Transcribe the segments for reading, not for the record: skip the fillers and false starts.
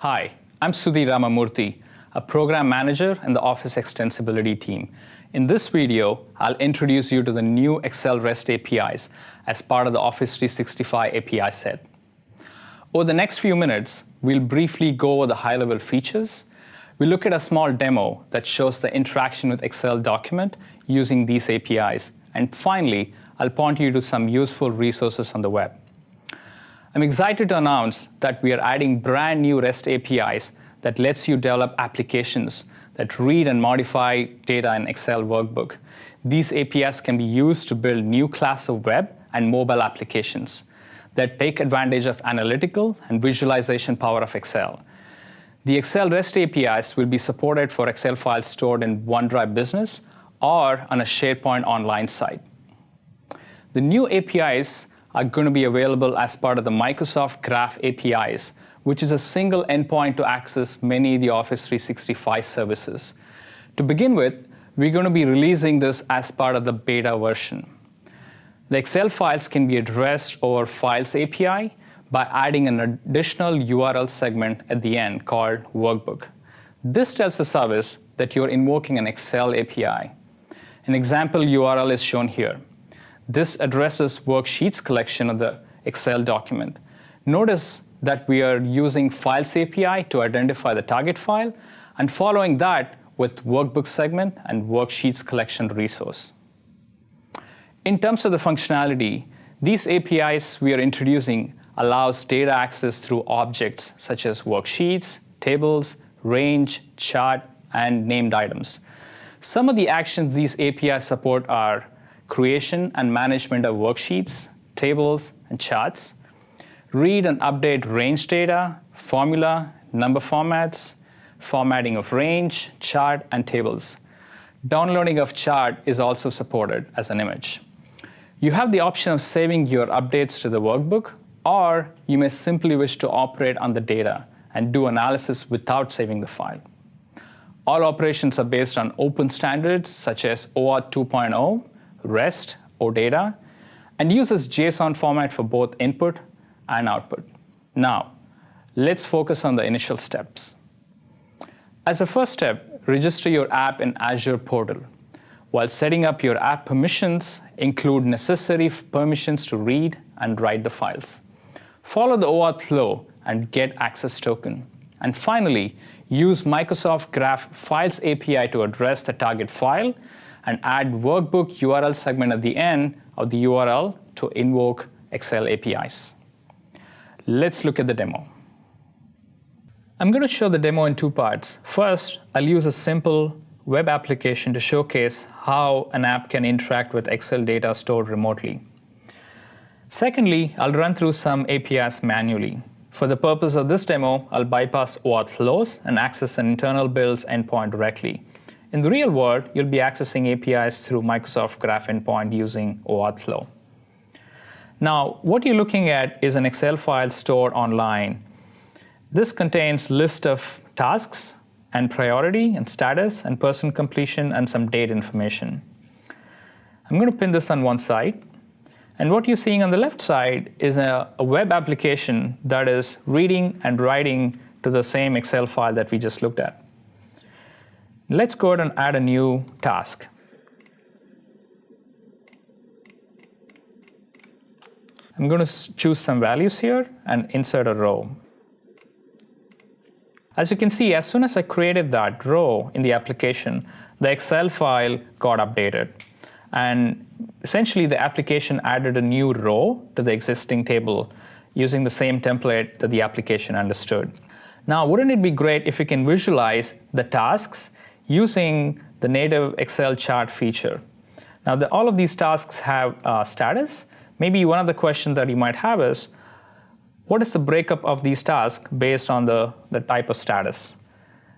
Hi, I'm Sudhi Ramamurthy, a program manager in the Office Extensibility team. In this video, I'll introduce you to the new Excel REST APIs as part of the Office 365 API set. Over the next few minutes, we'll briefly go over the high-level features. We'll look at a small demo that shows the interaction with Excel document using these APIs. And finally, I'll point you to some useful resources on the web. I'm excited to announce that we are adding brand new REST APIs that lets you develop applications that read and modify data in Excel workbook. These APIs can be used to build new class of web and mobile applications that take advantage of analytical and visualization power of Excel. The Excel REST APIs will be supported for Excel files stored in OneDrive Business or on a SharePoint Online site. The new APIs are going to be available as part of the Microsoft Graph APIs, which is a single endpoint to access many of the Office 365 services. To begin with, we're going to be releasing this as part of the beta version. The Excel files can be addressed over Files API by adding an additional URL segment at the end called Workbook. This tells the service that you're invoking an Excel API. An example URL is shown here. This addresses Worksheets collection of the Excel document. Notice that we are using Files API to identify the target file, and following that with Workbook segment and Worksheets collection resource. In terms of the functionality, these APIs we are introducing allows data access through objects such as worksheets, tables, range, chart, and named items. Some of the actions these APIs support are creation and management of worksheets, tables, and charts, read and update range data, formula, number formats, formatting of range, chart, and tables. Downloading of chart is also supported as an image. You have the option of saving your updates to the workbook, or you may simply wish to operate on the data and do analysis without saving the file. All operations are based on open standards such as OAuth 2.0, REST, OData, and uses JSON format for both input and output. Now, let's focus on the initial steps. As a first step, register your app in Azure portal. While setting up your app permissions, include necessary permissions to read and write the files. Follow the OAuth flow and get access token. And finally, use Microsoft Graph Files API to address the target file and add Workbook URL segment at the end of the URL to invoke Excel APIs. Let's look at the demo. I'm going to show the demo in two parts. First, I'll use a simple web application to showcase how an app can interact with Excel data stored remotely. Secondly, I'll run through some APIs manually. For the purpose of this demo, I'll bypass OAuth flows and access an internal builds endpoint directly. In the real world, you'll be accessing APIs through Microsoft Graph endpoint using OAuth flow. Now, what you're looking at is an Excel file stored online. This contains list of tasks and priority and status and person completion and some date information. I'm going to pin this on one side. And what you're seeing on the left side is a web application that is reading and writing to the same Excel file that we just looked at. Let's go ahead and add a new task. I'm going to choose some values here and insert a row. As you can see, as soon as I created that row in the application, the Excel file got updated. And essentially, the application added a new row to the existing table using the same template that the application understood. Now, wouldn't it be great if we can visualize the tasks using the native Excel chart feature? Now, all of these tasks have status. Maybe one of the questions that you might have is, what is the breakup of these tasks based on the type of status?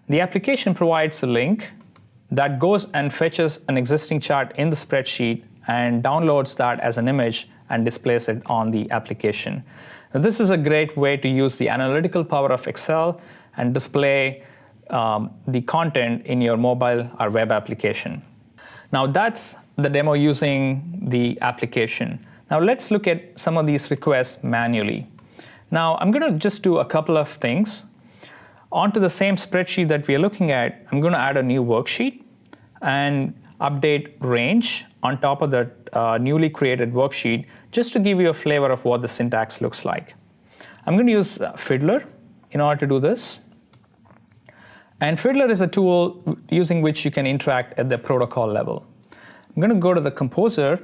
The application provides a link that goes and fetches an existing chart in the spreadsheet and downloads that as an image and displays it on the application. Now, this is a great way to use the analytical power of Excel and display the content in your mobile or web application. Now, that's the demo using the application. Now, let's look at some of these requests manually. Now, I'm going to just do a couple of things. Onto the same spreadsheet that we are looking at, I'm going to add a new worksheet and update range on top of that newly created worksheet, just to give you a flavor of what the syntax looks like. I'm going to use Fiddler in order to do this. And Fiddler is a tool using which you can interact at the protocol level. I'm going to go to the composer,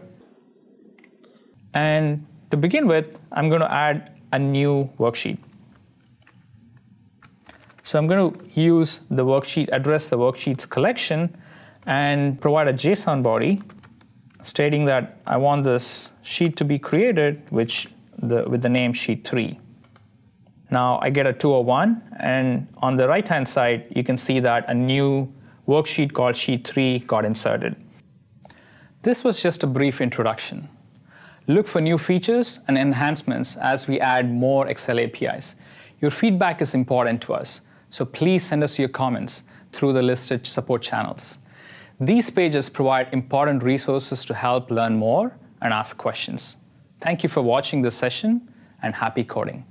and to begin with, I'm going to add a new worksheet. So I'm going to use the worksheet, address the worksheets collection, and provide a JSON body stating that I want this sheet to be created with the name sheet 3. Now I get a 201, and on the right-hand side, you can see that a new worksheet called sheet 3 got inserted. This was just a brief introduction. Look for new features and enhancements as we add more Excel APIs. Your feedback is important to us, so please send us your comments through the listed support channels. These pages provide important resources to help learn more and ask questions. Thank you for watching this session, and happy coding.